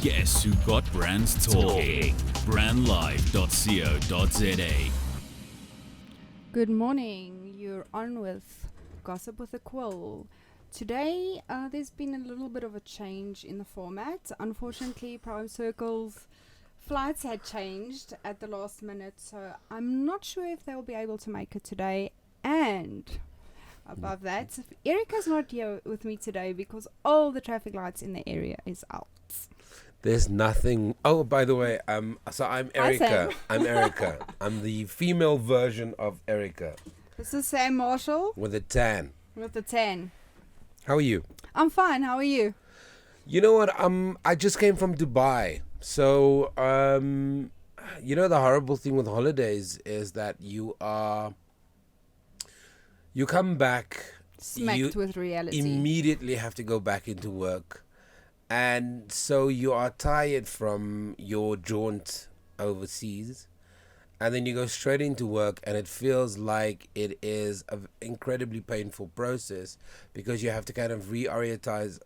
Guess who got brands talking? Brandlive.co.za. Good morning. You're on with Gossip with a Quill. Today, there's been a little bit of a change in the format. Unfortunately, Prime Circle's flights had changed at the last minute, so I'm not sure if they'll be able to make it today. And above that, Erica's not here with me today because all the traffic lights in the area is out. There's nothing. Oh, by the way, so I'm Erica. I'm Erica. I'm the female version of Erica This is Sam Marshall with a tan. with the 10. How are you? I'm fine. How are you? You know what? I just came from Dubai. So, you know, the horrible thing with holidays is that you come back, Smacked with reality. immediately have to go back into work. And so you are tired from your jaunt overseas. And then you go straight into work, and it feels like it is an incredibly painful process because you have to kind of reorganize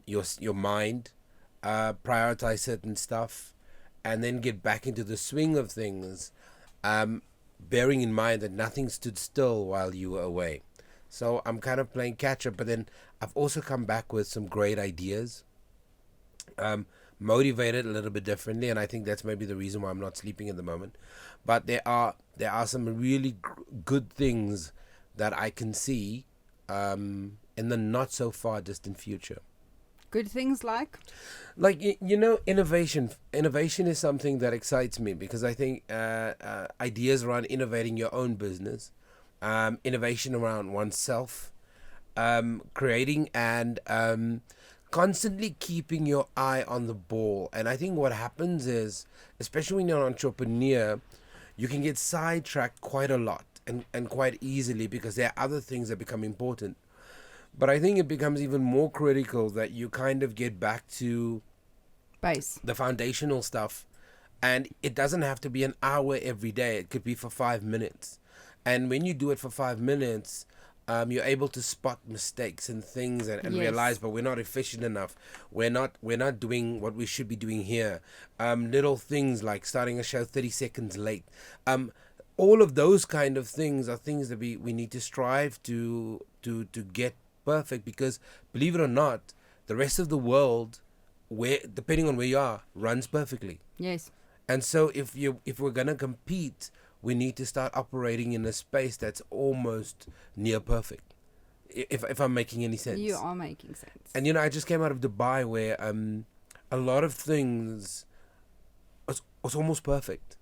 your mind, prioritize certain stuff, and then get back into the swing of things, bearing in mind that nothing stood still while you were away. So I'm kind of playing catch up, but then I've also come back with some great ideas. Motivated a little bit differently, and I think that's maybe the reason why I'm not sleeping at the moment. But there are some really good things that I can see in the not so far distant future. Good things like? Like, you know, innovation is something that excites me because I think ideas around innovating your own business, innovation around oneself, creating and constantly keeping your eye on the ball. And I think what happens is, especially when you're an entrepreneur, you can get sidetracked quite a lot and quite easily because there are other things that become important. But I think it becomes even more critical that you kind of get back to Base. the foundational stuff. And it doesn't have to be an hour every day. It could be for 5 minutes. And when you do it for 5 minutes, you're able to spot mistakes and things and Yes. realize, but we're not efficient enough. We're not doing what we should be doing here. Little things like starting a show 30 seconds late. All of those kind of things are things that we need to strive to get perfect, because believe it or not, the rest of the world, where depending on where you are, runs perfectly. Yes. And so if we're gonna compete, we need to start operating in a space that's almost near perfect. If I'm making any sense. You are making sense. And you know, I just came out of Dubai where a lot of things was almost perfect.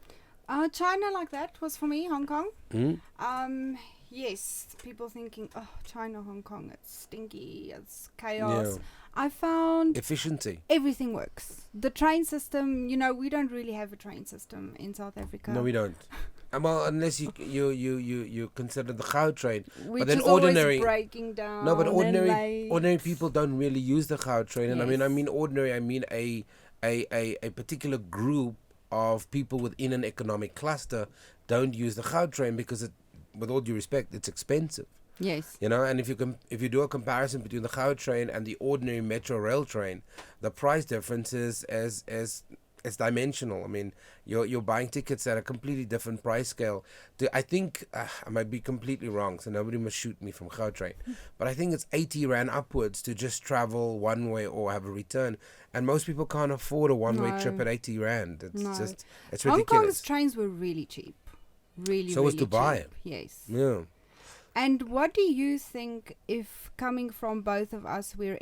China like that was for me, Hong Kong. Mm? Yes, people thinking, oh, China, Hong Kong, it's stinky, it's chaos. Yeah. I found Efficiency. everything works. The train system, you know, we don't really have a train system in South Africa. No, we don't. Well, unless you consider the Gautrain. Which but then is ordinary always breaking down. No, but and late. ordinary people don't really use the Gautrain. And Yes. I mean ordinary, I mean a particular group of people within an economic cluster don't use the Gautrain because it, with all due respect, it's expensive. Yes. You know, and if you do a comparison between the Gautrain and the ordinary metro rail train, the price difference is dimensional. I mean, you're buying tickets at a completely different price scale. I think I might be completely wrong, so nobody must shoot me from Gautrain, but I think it's 80 rand upwards to just travel one way or have a return, and most people can't afford a one-way No. trip at 80 rand. It's Hong ridiculous. Kong's trains were really cheap. Really, So was really Dubai. cheap. Yes. Yeah. And what do you think, if coming from both of us, we're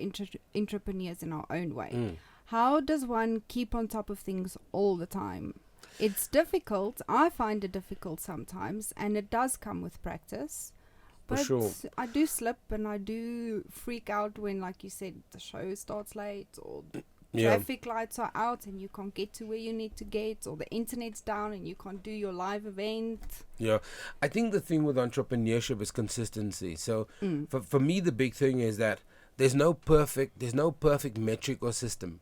entrepreneurs in our own way, how does one keep on top of things all the time? It's difficult. I find it difficult sometimes, and it does come with practice. For But sure. I do slip and I do freak out when, like you said, the show starts late or Yeah. traffic lights are out and you can't get to where you need to get, or the internet's down and you can't do your live event. Yeah, I think the thing with entrepreneurship is consistency. So for me, the big thing is that there's no perfect metric or system.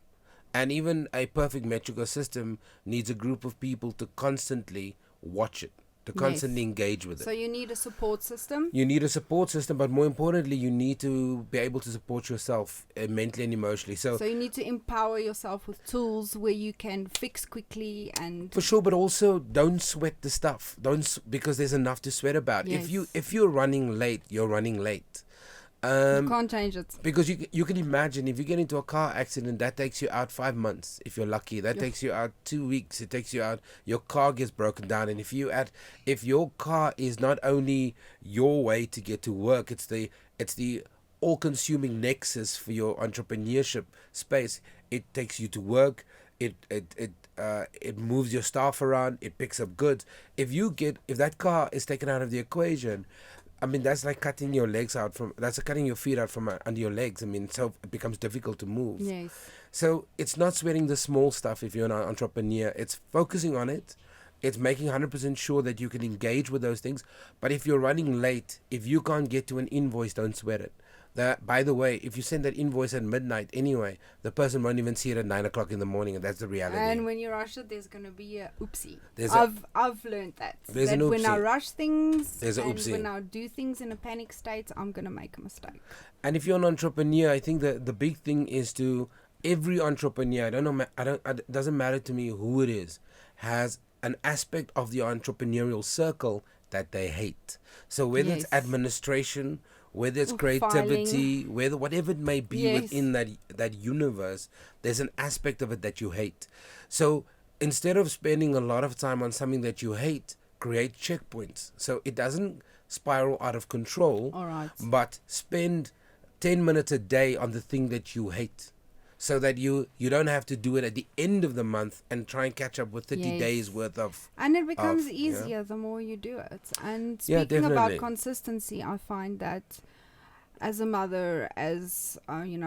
And even a perfect metric or system needs a group of people to constantly watch it. to constantly engage with it. So you need a support system. You need a support system, but more importantly, you need to be able to support yourself mentally and emotionally. So So you need to empower yourself with tools where you can fix quickly and for sure, but also don't sweat the stuff. Because there's enough to sweat about. Yes. If you're running late, you're running late. you can't change it. Because you can imagine if you get into a car accident, that takes you out 5 months if you're lucky. That takes you out 2 weeks. It takes you out. Your car gets broken down, and if your car is not only your way to get to work, it's the all-consuming nexus for your entrepreneurship space. It takes you to work. It moves your staff around. It picks up goods. If that car is taken out of the equation, I mean, that's like cutting your feet out from under your legs. I mean, so it becomes difficult to move. Yes. So it's not sweating the small stuff if you're an entrepreneur. It's focusing on it. It's making 100% sure that you can engage with those things. But if you're running late, if you can't get to an invoice, don't sweat it. By the way, if you send that invoice at midnight anyway, the person won't even see it at 9 o'clock in the morning, and that's the reality. And when you rush it, there's going to be a oopsie. I've learned that. There's that an when I oopsie. rush things There's an and oopsie. when I do things in a panic state, I'm going to make a mistake. And if you're an entrepreneur, I think that the big thing is to every entrepreneur. It doesn't matter to me who it is, has an aspect of the entrepreneurial circle that they hate. So whether it's administration, whether it's creativity, whatever it may be within that universe, there's an aspect of it that you hate. So instead of spending a lot of time on something that you hate, create checkpoints so it doesn't spiral out of control. All right. But spend 10 minutes a day on the thing that you hate, so that you don't have to do it at the end of the month and try and catch up with 30 days worth of. And it becomes easier the more you do it. And speaking about consistency, I find that as a mother, as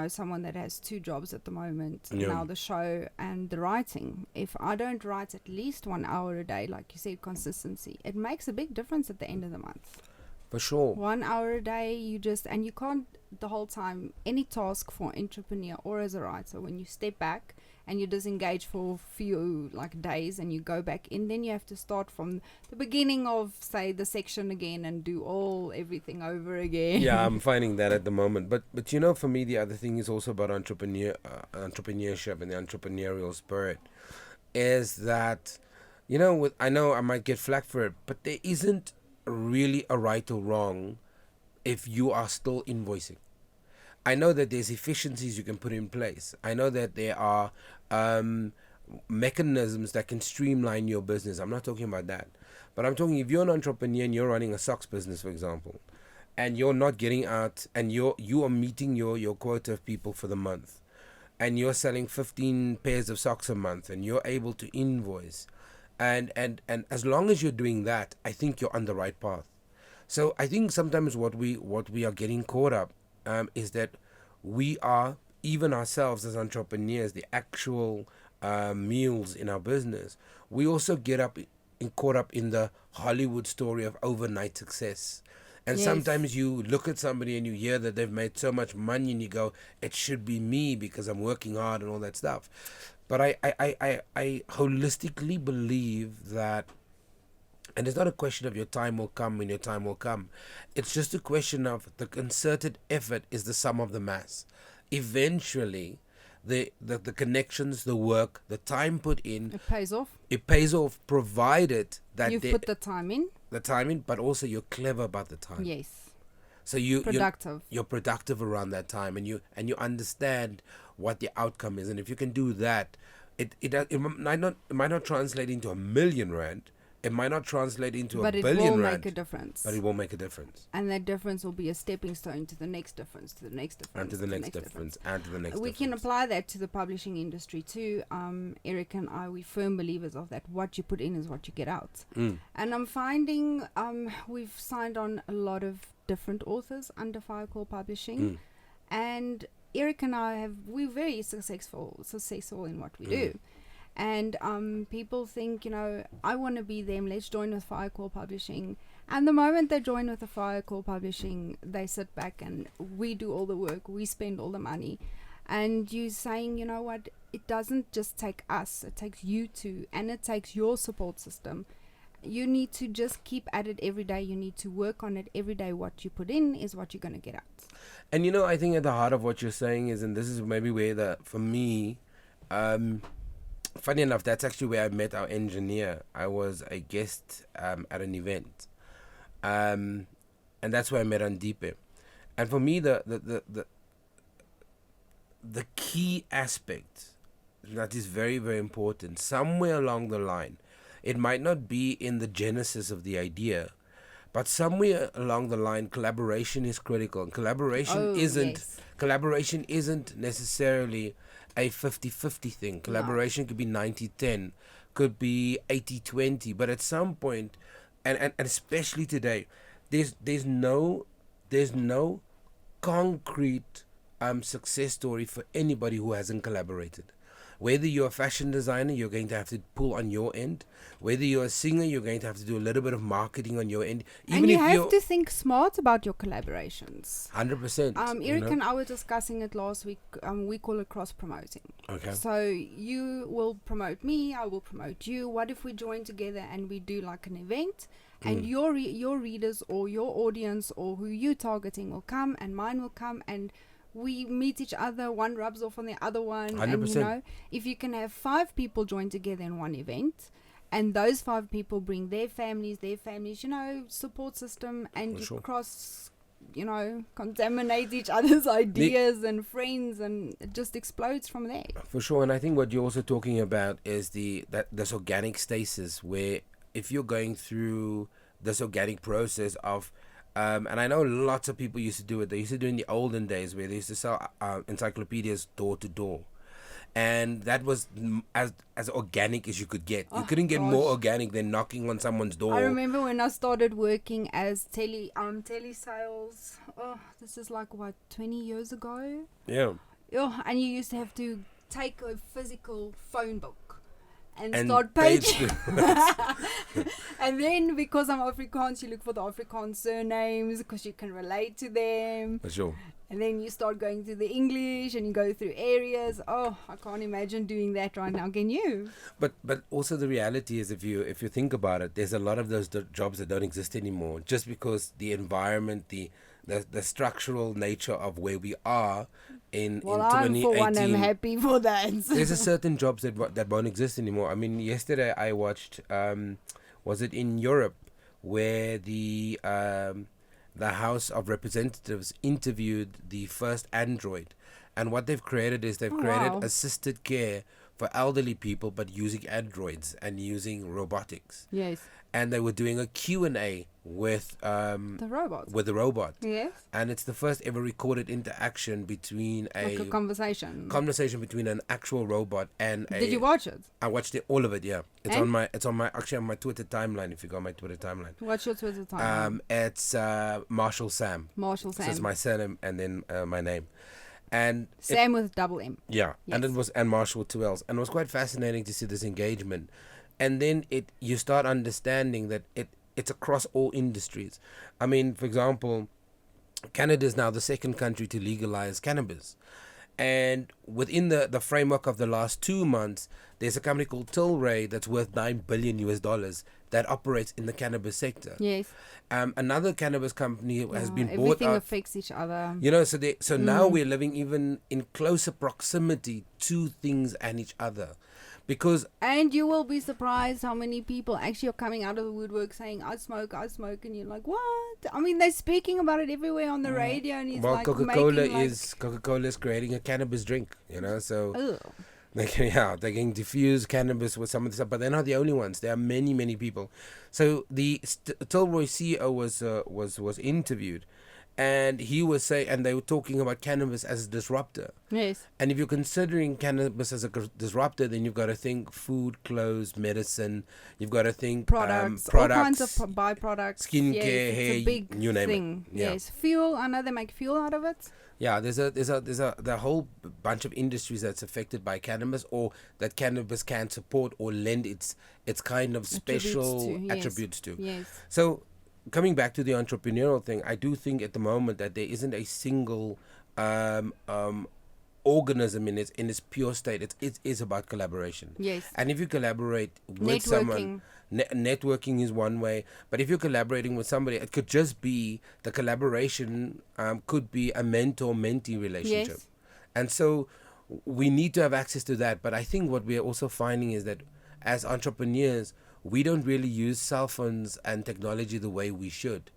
someone that has 2 jobs at the moment, now the show and the writing, if I don't write at least 1 hour a day, like you said, consistency, it makes a big difference at the end of the month. For sure. 1 hour a day, you can't the whole time, any task for entrepreneur or as a writer, when you step back and you disengage for a few days and you go back in, then you have to start from the beginning of, say, the section again and do everything over again. Yeah, I'm finding that at the moment. But for me, the other thing is also about entrepreneurship and the entrepreneurial spirit is that, I know I might get flack for it, but there isn't really a right or wrong if you are still invoicing. I know that there's efficiencies you can put in place. I know that there are mechanisms that can streamline your business. I'm not talking about that. But I'm talking if you're an entrepreneur and you're running a socks business, for example, and you're not getting out and you are meeting your quota of people for the month, and you're selling 15 pairs of socks a month and you're able to invoice, and as long as you're doing that, I think you're on the right path. So I think sometimes what we are getting caught up is that we are, even ourselves as entrepreneurs, the actual mules in our business, we also get caught up in the Hollywood story of overnight success. And sometimes you look at somebody and you hear that they've made so much money and you go, it should be me because I'm working hard and all that stuff. But I holistically believe that, and it's not a question of your time will come when your time will come. It's just a question of the concerted effort is the sum of the mass. Eventually, the connections, the work, the time put in, it pays off. It pays off, provided that you've put the time in. But also you're clever about the time. Yes. So you're productive around that time, and you understand what the outcome is, and if you can do that, it might not translate into $1 million. It might not translate into $1 billion. But it will make a difference. But it will make a difference. And that difference will be a stepping stone to the next difference, to the next difference, and to the next difference, and to the next. We can apply that to the publishing industry too. Eric and I, we're firm believers of that. What you put in is what you get out. And I'm finding we've signed on a lot of different authors under Firecall Publishing, and Eric and I we're very successful in what we do. And people think, I want to be them, let's join with Firecall Publishing. And the moment they join with the Firecall Publishing, they sit back and we do all the work, we spend all the money. And you saying, you know what, it doesn't just take us, it takes you too, and it takes your support system. you need to just keep at it every day. You need to work on it every day. What you put in is what you're going to get out. And I think at the heart of what you're saying is, and this is maybe where for me, funny enough, that's actually where I met our engineer. I was a guest at an event, and that's where I met Andipe. And for me, the key aspect that is very, very important, somewhere along the line, it might not be in the genesis of the idea, but somewhere along the line, collaboration is critical. And collaboration isn't necessarily a 50-50 thing. Collaboration could be 90-10, could be 80-20, but at some point, and especially today, there's no concrete success story for anybody who hasn't collaborated. Whether you're a fashion designer, you're going to have to pull on your end. Whether you're a singer, you're going to have to do a little bit of marketing on your end. Even and you have to think smart about your collaborations. 100%. Eric and I were discussing it last week. We call it cross-promoting. Okay. So you will promote me, I will promote you. What if we join together and we do like an event? And your readers or your audience or who you're targeting will come and mine will come and we meet each other, one rubs off on the other one. 100%. And if you can have 5 people join together in one event and those 5 people bring their families, support system and cross, contaminate each other's ideas and friends, and it just explodes from there. For sure. And I think what you're also talking about is this organic stasis, where if you're going through this organic process of and I know lots of people used to do it. They used to do it in the olden days where they used to sell encyclopedias door to door. And that was as organic as you could get. You couldn't get more organic than knocking on someone's door. I remember when I started working as tele sales. Oh, this is like, 20 years ago? Yeah. Oh, and you used to have to take a physical phone book and start paging. And then because I'm Afrikaans, you look for the Afrikaans surnames because you can relate to them. For sure. And then you start going through the English and you go through areas. Oh, I can't imagine doing that right now. Can you? But also the reality is, if you think about it, there's a lot of those jobs that don't exist anymore, just because the environment, the structural nature of where we are in 2018. For one, I'm happy for that. There's a certain jobs that won't exist anymore. I mean, yesterday I watched, was it in Europe, where the House of Representatives interviewed the first android, and what they've created is assisted care for elderly people, but using androids and using robotics. Yes. And they were doing a Q&A with the robot. With the robot. Yes. And it's the first ever recorded interaction between a conversation between an actual robot and Did you watch it? I watched all of it, yeah. It's on my Twitter timeline, if you go on my Twitter timeline. What's your Twitter timeline? It's Marshall Sam. Marshall Sam. So it's my surname and then my name. And Sam with double M. Yeah. Yes. And Marshall with 2 L's. And it was quite fascinating to see this engagement. And then you start understanding that it's across all industries. I mean, for example, Canada is now the second country to legalize cannabis. And within the framework of the last 2 months, there's a company called Tilray that's worth $9 billion that operates in the cannabis sector. Yes. Another cannabis company has been bought out. Everything affects each other. So now we're living even in closer proximity to things and each other. And you will be surprised how many people actually are coming out of the woodwork saying, I smoke, and you're like, what? I mean, they're speaking about it everywhere on the radio, and Coca-Cola is creating a cannabis drink, so they can diffuse cannabis with some of the stuff, but they're not the only ones. There are many, many people. So the Tilray CEO was interviewed. And he was saying, and they were talking about cannabis as a disruptor. Yes. And if you're considering cannabis as a disruptor, then you've got to think food, clothes, medicine. You've got to think products, all kinds of byproducts, skincare, hair, it's a big you name thing. it. Yeah. Yes, fuel. I know they make fuel out of it. Yeah, there's a whole bunch of industries that's affected by cannabis, or that cannabis can support or lend its kind of special attributes to. Yes. So, coming back to the entrepreneurial thing, I do think at the moment that there isn't a single organism in its pure state, it is about collaboration. Yes. And if you collaborate with someone, networking is one way. But if you're collaborating with somebody, it could just be the collaboration could be a mentor-mentee relationship. Yes. And so we need to have access to that. But I think what we are also finding is that as entrepreneurs, we don't really use cell phones and technology the way we should.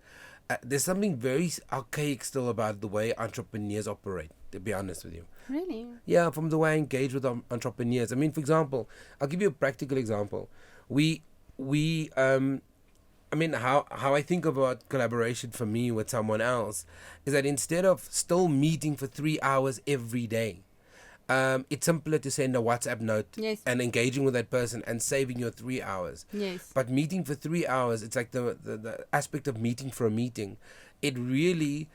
There's something very archaic still about the way entrepreneurs operate, to be honest with you. Really? Yeah, from the way I engage with entrepreneurs. I mean, for example, I'll give you a practical example. I mean, how I think about collaboration for me with someone else is that instead of still meeting for 3 hours every day, it's simpler to send a WhatsApp note and engaging with that person and saving your 3 hours. Yes. But meeting for 3 hours, it's like the aspect of meeting for a meeting. It really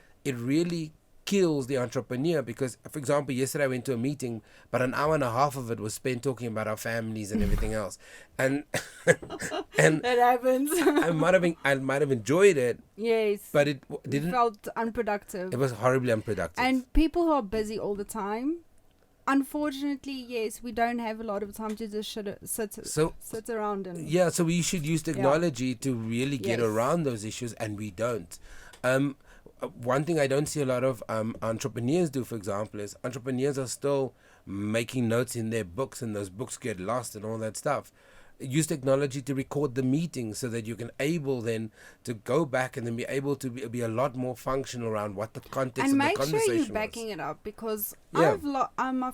kills the entrepreneur because, for example, yesterday I went to a meeting, but an hour and a half of it was spent talking about our families and everything else. And that happens. I might have enjoyed it. Yes. But it didn't. Felt unproductive. It was horribly unproductive. And people who are busy all the time, unfortunately, yes, we don't have a lot of time to just sit around and. Yeah, so we should use technology to really get around those issues, and we don't. One thing I don't see a lot of entrepreneurs do, for example, is entrepreneurs are still making notes in their books, and those books get lost and all that stuff. Use technology to record the meeting so that you can able then to go back and then be able to be a lot more functional around what the context of the conversation was. And make sure you're backing it up because my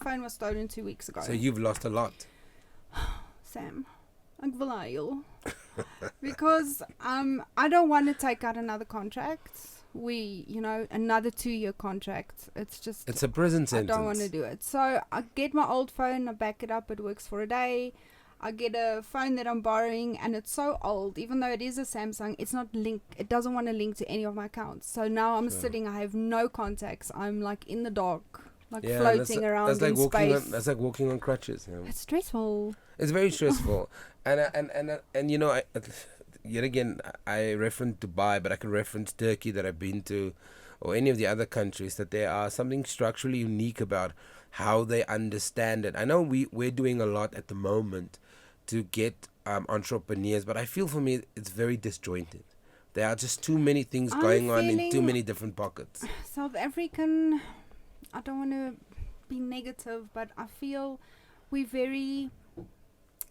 phone was stolen 2 weeks ago. So you've lost a lot. Sam, ek wil huil. Because I don't want to take out another contract. Another 2-year contract. It's a prison sentence. I don't want to do it. So I get my old phone, I back it up, it works for a day. I get a phone that I'm borrowing and it's so old, even though it is a Samsung, it's not linked, it doesn't want to link to any of my accounts. So now I'm sitting, I have no contacts, I'm like in the dark, floating around in space. That's like walking on crutches. You know? It's stressful. It's very stressful. and you know, yet again, I reference Dubai, but I can reference Turkey that I've been to, or any of the other countries, that there are something structurally unique about how they understand it. I know we're doing a lot at the moment to get entrepreneurs, but I feel for me it's very disjointed. There are just too many things going on in too many different pockets. South African, I don't want to be negative, but I feel we're very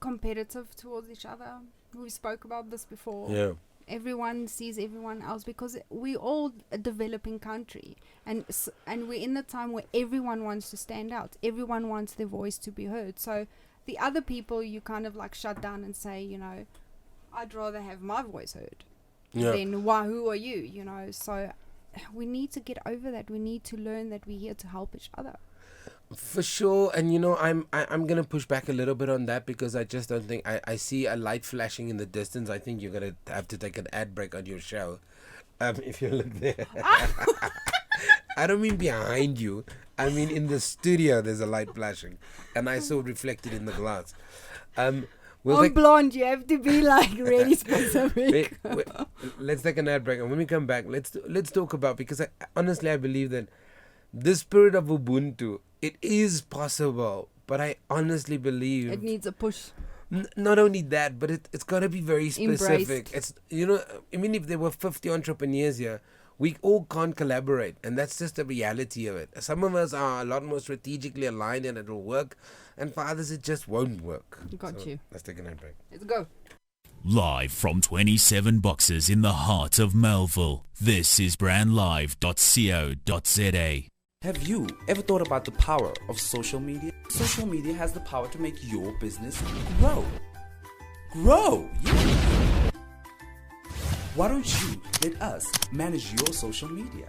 competitive towards each other. We spoke about this before. Yeah. Everyone sees everyone else because we're all a developing country, and we're in the time where everyone wants to stand out. Everyone wants their voice to be heard. So the other people you kind of like shut down and say, I'd rather have my voice heard than who are you? So we need to get over that. We need to learn that we're here to help each other. For sure. And I'm gonna push back a little bit on that because I just don't think I see a light flashing in the distance. I think you're gonna have to take an ad break on your show if you look there. I don't mean behind you, I mean in the studio there's a light flashing and I saw it reflected in the glass. Blonde, you have to be like really specific. Let's take an ad break, and when we come back, let's talk about, because honestly I believe that the spirit of Ubuntu, it is possible, but I honestly believe it needs a push. Not only that, but it's got to be very specific. Embraced. If there were 50 entrepreneurs here, we all can't collaborate, and that's just the reality of it. Some of us are a lot more strategically aligned and it'll work, and for others it just won't work. Got you. Let's take a night break. Let's go. Live from 27 Boxes in the heart of Melville, this is brandlive.co.za. Have you ever thought about the power of social media? Social media has the power to make your business grow. Yeah. Why don't you let us manage your social media?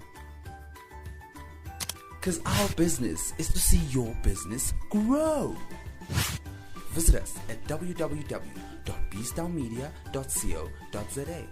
Because our business is to see your business grow. Visit us at www.beastownmedia.co.za.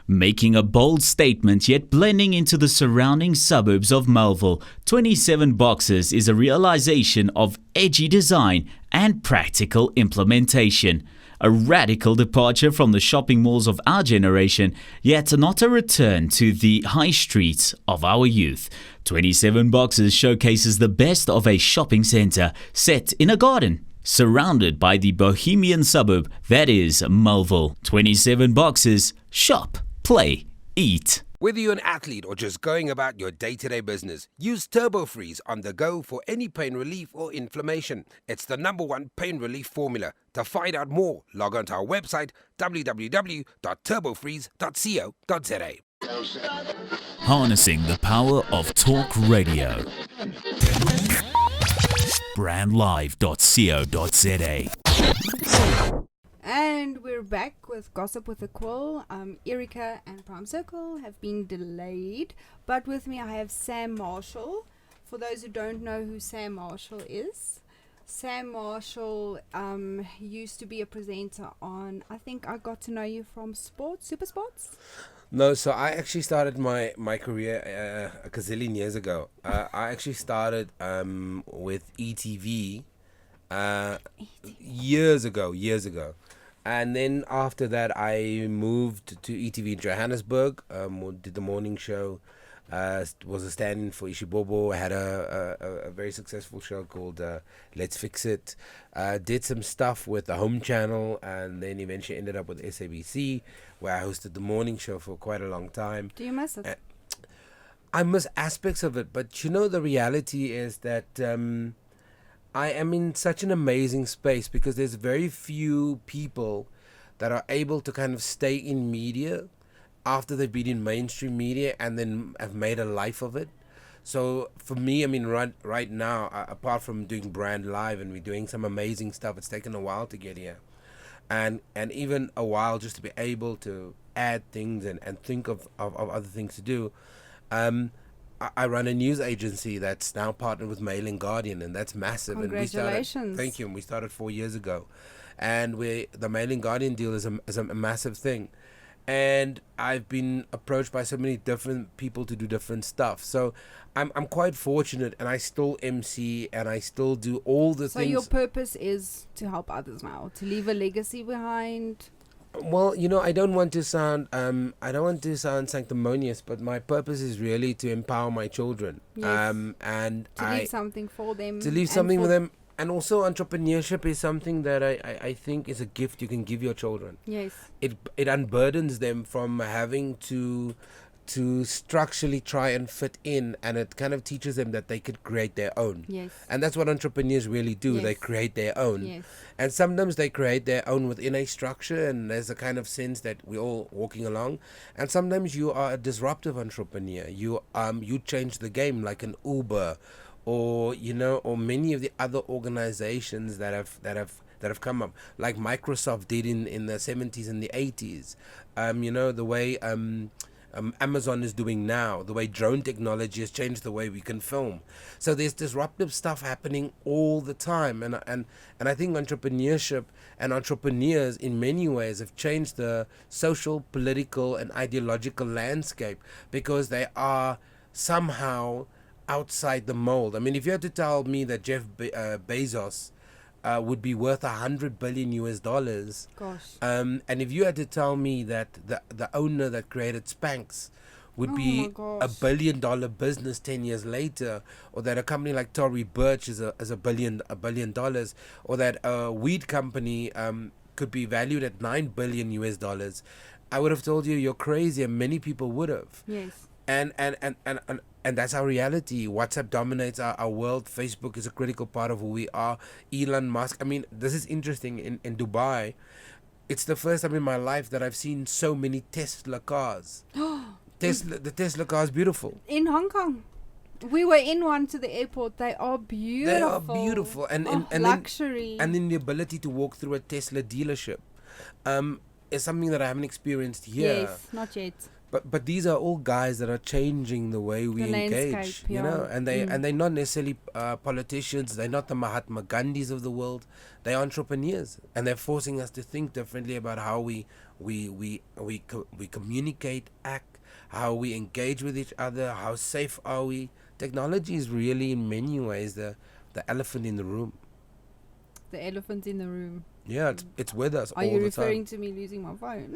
Making a bold statement yet blending into the surrounding suburbs of Melville, 27 Boxes is a realization of edgy design and practical implementation. A radical departure from the shopping malls of our generation, yet not a return to the high streets of our youth. 27 Boxes showcases the best of a shopping centre set in a garden, surrounded by the bohemian suburb that is Melville. 27 Boxes, shop, play, eat. Whether you're an athlete or just going about your day-to-day business, use Turbo Freeze on the go for any pain relief or inflammation. It's the #1 pain relief formula. To find out more, log on to our website www.turbofreeze.co.za. Harnessing the power of talk radio. Brandlive.co.za. And we're back with Gossip with a Quill. Erica and Prime Circle have been delayed, but with me I have Sam Marshall. For those who don't know who Sam Marshall is, Sam Marshall used to be a presenter on, I think I got to know you from Super Sports? No, so I actually started my career a gazillion years ago. I actually started with ETV years ago. And then after that, I moved to ETV in Johannesburg, did the morning show, was a stand-in for Ishibobo. I had a very successful show called Let's Fix It. Did some stuff with the Home Channel, and then eventually ended up with SABC, where I hosted the morning show for quite a long time. Do you miss it? I miss aspects of it, but the reality is that I am in such an amazing space because there's very few people that are able to kind of stay in media after they've been in mainstream media and then have made a life of it. So for me, right now, apart from doing Brand Live and we're doing some amazing stuff, it's taken a while to get here. And even a while just to be able to add things and think of other things to do. I run a news agency that's now partnered with Mail and Guardian, and that's massive. Congratulations. Thank you. And we started 4 years ago. And the Mail and Guardian deal is a massive thing. And I've been approached by so many different people to do different stuff. So I'm quite fortunate, and I still MC, and I still do all the things. So your purpose is to help others now, to leave a legacy behind? Well, I don't want to sound sanctimonious, but my purpose is really to empower my children. Yes. And to leave something for them. To leave something for them. And also entrepreneurship is something that I think is a gift you can give your children. Yes. It unburdens them from having to structurally try and fit in, and it kind of teaches them that they could create their own. Yes. And that's what entrepreneurs really do. Yes. They create their own. Yes. And sometimes they create their own within a structure, and there's a kind of sense that we're all walking along. And sometimes you are a disruptive entrepreneur. You change the game, like an Uber, or many of the other organizations that have come up, like Microsoft did in the 70s and the 80s. The way Amazon is doing now, the way drone technology has changed the way we can film. So there's disruptive stuff happening all the time, and I think entrepreneurship and entrepreneurs in many ways have changed the social, political, and ideological landscape because they are somehow outside the mold. I mean, if you had to tell me that Jeff Bezos would be worth $100 billion US. Gosh. And if you had to tell me that the owner that created Spanx would be $1 billion business 10 years later, or that a company like Tory Burch is $1 billion, or that a weed company could be valued at $9 billion US, I would have told you you're crazy, and many people would have. Yes. And that's our reality. WhatsApp dominates our world. Facebook is a critical part of who we are. Elon Musk. I mean, this is interesting. In Dubai, it's the first time in my life that I've seen so many Tesla cars. The Tesla car is beautiful. In Hong Kong. We were in one to the airport. They are beautiful. They are beautiful. And luxury. And then the ability to walk through a Tesla dealership is something that I haven't experienced here. Yes, not yet. But these are all guys that are changing the way we engage, and they're not necessarily politicians. They're not the Mahatma Gandhis of the world. They're entrepreneurs, and they're forcing us to think differently about how we communicate, act, how we engage with each other, how safe are we. Technology is really, in many ways, the elephant in the room. The elephant in the room. Yeah, it's with us Are all you the referring time. to me losing my phone?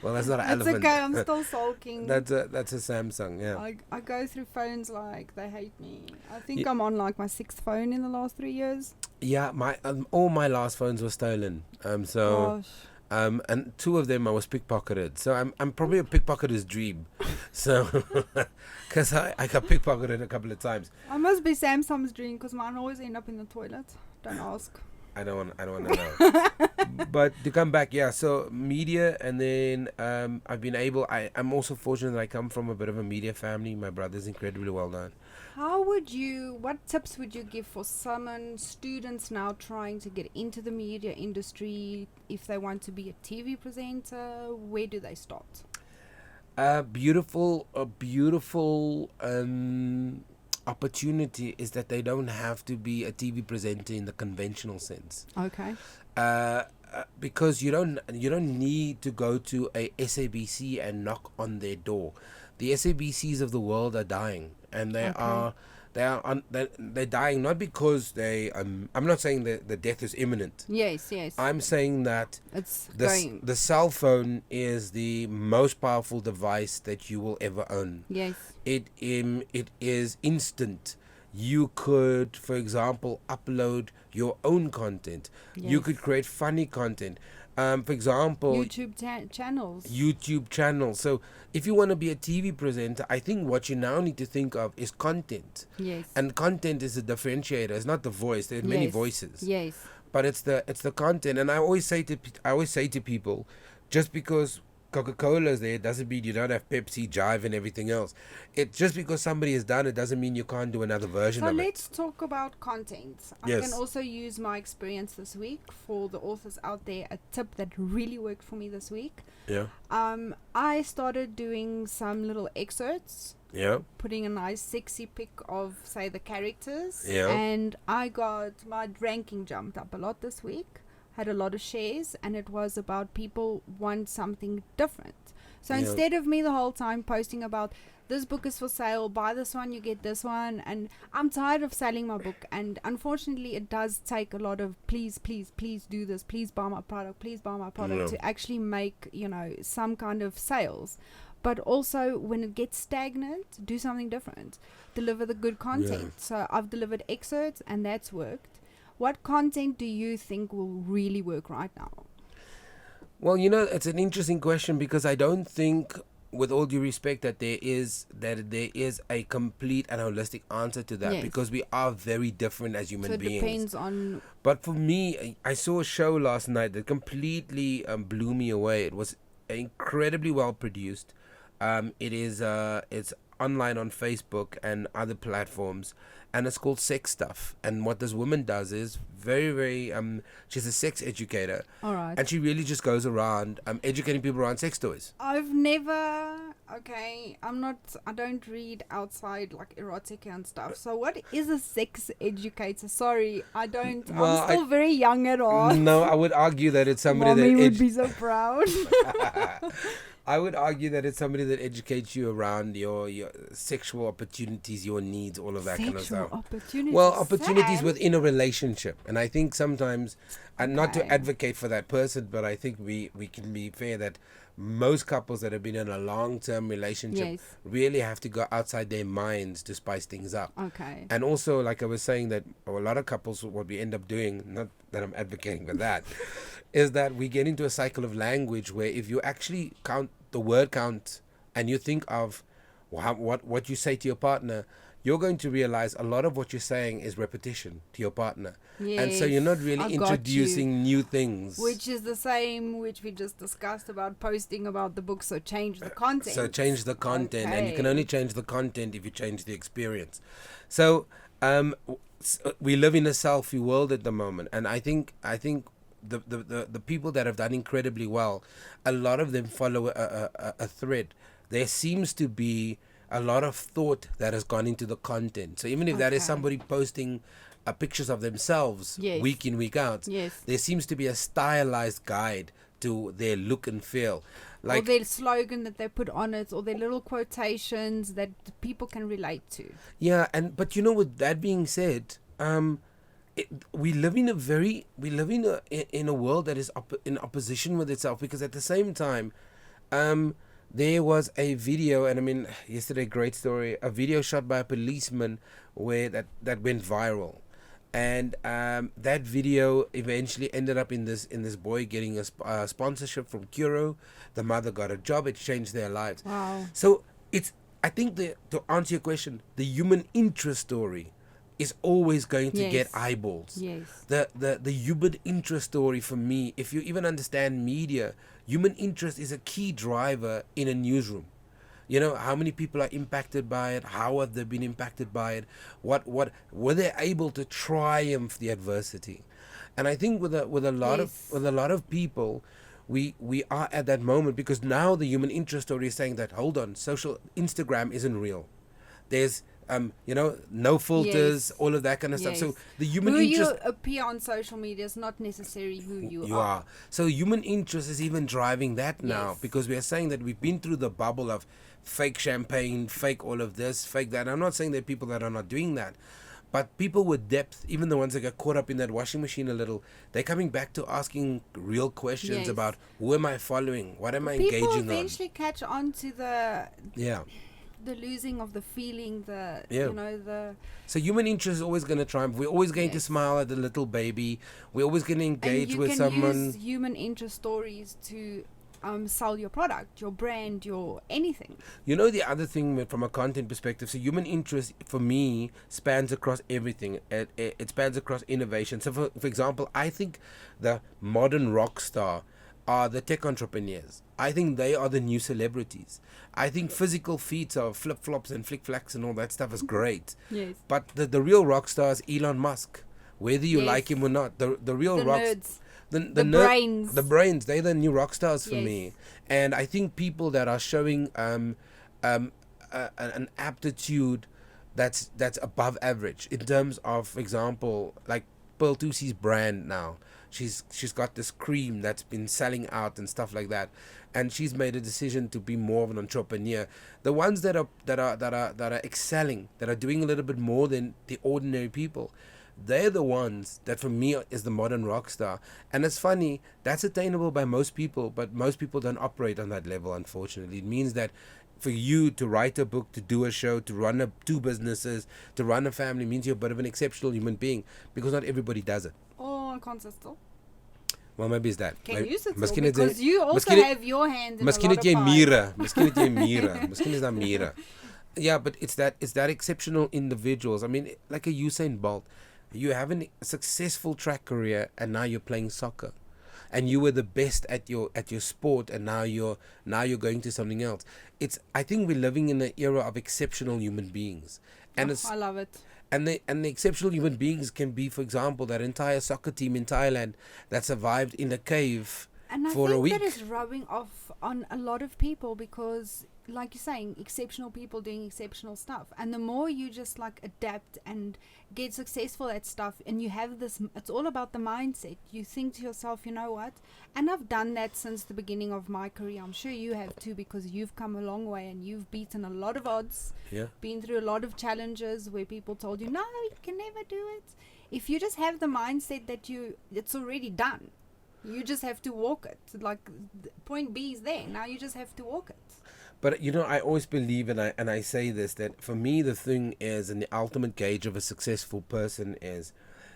Well, that's not an It's elephant. okay, I'm still sulking. That's a Samsung. Yeah. I go through phones like they hate me. I think Ye- I'm on like my 6th phone in the last 3 years. Yeah, my all my last phones were stolen. So Gosh. and 2 of them I was pickpocketed. So I'm probably a pickpocketer's dream. So because I got pickpocketed a couple of times. I must be Samsung's dream because mine always end up in the toilet. Don't ask. I don't want to know. But to come back, yeah. So media, and then I've been able. I'm also fortunate that I come from a bit of a media family. My brother's incredibly well known. What tips would you give for students now trying to get into the media industry? If they want to be a TV presenter, where do they start? A beautiful opportunity is that they don't have to be a TV presenter in the conventional sense. Okay. Because you don't need to go to a SABC and knock on their door. The SABCs of the world are dying, and they're dying not because they. I'm not saying that the death is imminent. Yes. I'm saying that It's the going. cell phone is the most powerful device that you will ever own. Yes. It is instant. You could, for example, upload your own content. You Yes. could create funny content. For example, YouTube channels. YouTube channels. So if you want to be a TV presenter, I think what you now need to think of is content. Yes. And content is a differentiator. It's not the voice. There are many Yes. voices. Yes. But it's the content. And I always say to people, just because Coca-Cola is there doesn't mean you don't have Pepsi, Jive, and everything else. It just because somebody has done it doesn't mean you can't do another version So of let's talk about content. I Yes. can also use my experience this week for the authors out there. A tip that really worked for me this week. it. Yeah. I started doing some little excerpts, Yeah. putting a nice sexy pic of, say, the characters. Yeah. And I got my ranking jumped up a lot this week. Had a lot of shares, and it was about people want something different. So Yeah. instead of me the whole time posting about this book is for sale, buy this one, you get this one, and I'm tired of selling my book, and unfortunately it does take a lot of please do this, please buy my product Yeah. to actually make, some kind of sales. But also when it gets stagnant, do something different, deliver the good content. So I've delivered excerpts, and that's worked. What content do you think will really work right now? Well, it's an interesting question because I don't think, with all due respect, that there is a complete and holistic answer to that, Yes. because we are very different as So human it beings. depends on. But for me, I saw a show last night that completely blew me away. It was incredibly well produced. It's online on Facebook and other platforms, and it's called Sex Stuff. And what this woman does is very, very she's a sex educator, All right. and she really just goes around educating people around sex toys. I've never. Okay, I don't read outside like erotica and stuff. So what is a sex educator? Sorry, I don't. Well, I'm still very young at heart. No, I would argue that it's somebody Mommy that would be so proud. I would argue that it's somebody that educates you around your sexual opportunities, your needs, all of that kind of Sexual stuff. opportunities. Well, opportunities Sam? within a relationship. And I think sometimes, and not to Okay. advocate for that person, but I think we can be fair that most couples that have been in a long-term relationship Yes. really have to go outside their minds to spice things up. Okay. And also, like I was saying, that a lot of couples, what we end up doing, not that I'm advocating for that, is that we get into a cycle of language where if you actually count the word count and you think of what you say to your partner, you're going to realize a lot of what you're saying is repetition to your partner. And so you're not Yes, really I got you. introducing new things. Which is the same which we just discussed about posting about the book, so change the content. So change the content, and you can Okay. only change the content if you change the experience. So we live in a selfie world at the moment, and I think the people that have done incredibly well, a lot of them follow a thread. There seems to be a lot of thought that has gone into the content. So even if that is Okay. somebody posting pictures of themselves Yes. week in, week out, Yes. there seems to be a stylized guide to their look and feel. Or their slogan that they put on it, or their little quotations that people can relate to. Yeah, but with that being said, we live in a world that is in opposition with itself, because at the same time, there was a video, and I mean, yesterday, great story, a video shot by a policeman where that went viral. And that video eventually ended up in this boy getting a sponsorship from Curo. The mother got a job. It changed their lives. Wow. So I think to answer your question, the human interest story is always going to get eyeballs. Yes. The human interest story, for me, if you even understand media, human interest is a key driver in a newsroom. You know, how many people are impacted by it? How have they been impacted by it? What were they able to triumph the adversity? And I think with a lot of people, we are at that moment, because now the human interest story is saying that, hold on, social Instagram isn't real. There's no filters, all of that kind of stuff. So the human interest, you appear on social media is not necessarily who you are. So human interest is even driving that now, Yes. because we are saying that we've been through the bubble of fake champagne, fake all of this, fake that. I'm not saying there are people that are not doing that, but people with depth, even the ones that get caught up in that washing machine a little, they're coming back to asking real questions Yes. about, who am I following? What am I People engaging on? eventually catch on to the losing of the feeling, So human interest is always going to triumph. We're always going to Yes. smile at the little baby. We're always going to engage and you with can someone. use human interest stories to sell your product, your brand, your anything. You know, the other thing from a content perspective, so human interest for me spans across everything. It spans across innovation. So for example, I think the modern rock star are the tech entrepreneurs. I think they are the new celebrities. I think physical feats of flip-flops and flick-flacks and all that stuff is great. Yes. But the real rock star is Elon Musk. Whether you Yes. like him or not, the real The rock nerds. the brains. the brains, they're the new rock stars for Yes. me. And I think people that are showing an aptitude that's above average in terms of, for example, like Pearl Tusi's brand now. She's got this cream that's been selling out and stuff like that, and she's made a decision to be more of an entrepreneur. The ones that are excelling, that are doing a little bit more than the ordinary people, they're the ones that for me is the modern rock star. And it's funny, that's attainable by most people, but most people don't operate on that level, unfortunately. It means that for you to write a book, to do a show, to run two businesses, to run a family, means you're a bit of an exceptional human being, because not everybody does it. Oh, I can't sit still. Well, maybe it's that. Can Maybe- you sit miskien still? het jy- Because you also miskien het- have your hand in a Miskien lot het of jy pies. mure. Miskien het jy mure. Miskien is daar mure. Yeah, but it's that exceptional individuals. I mean, like a Usain Bolt. You have a successful track career, and now you're playing soccer, and you were the best at your sport, and now you're going to something else. I think we're living in an era of exceptional human beings, and I love it. and the exceptional human beings can be, for example, that entire soccer team in Thailand that survived in a cave And I for a think week. that is rubbing off on a lot of people, because, like you're saying, exceptional people doing exceptional stuff. And the more you just like adapt and get successful at stuff, and you have this, it's all about the mindset. You think to yourself, you know what? And I've done that since the beginning of my career. I'm sure you have too, because you've come a long way and you've beaten a lot of odds, Yeah. been through a lot of challenges where people told you, no, you can never do it. If you just have the mindset that it's already done. You just have to walk it. Like, point B is there. Now you just have to walk it. But you know, I always believe, and I say this, that for me the thing is, and the ultimate gauge of a successful person is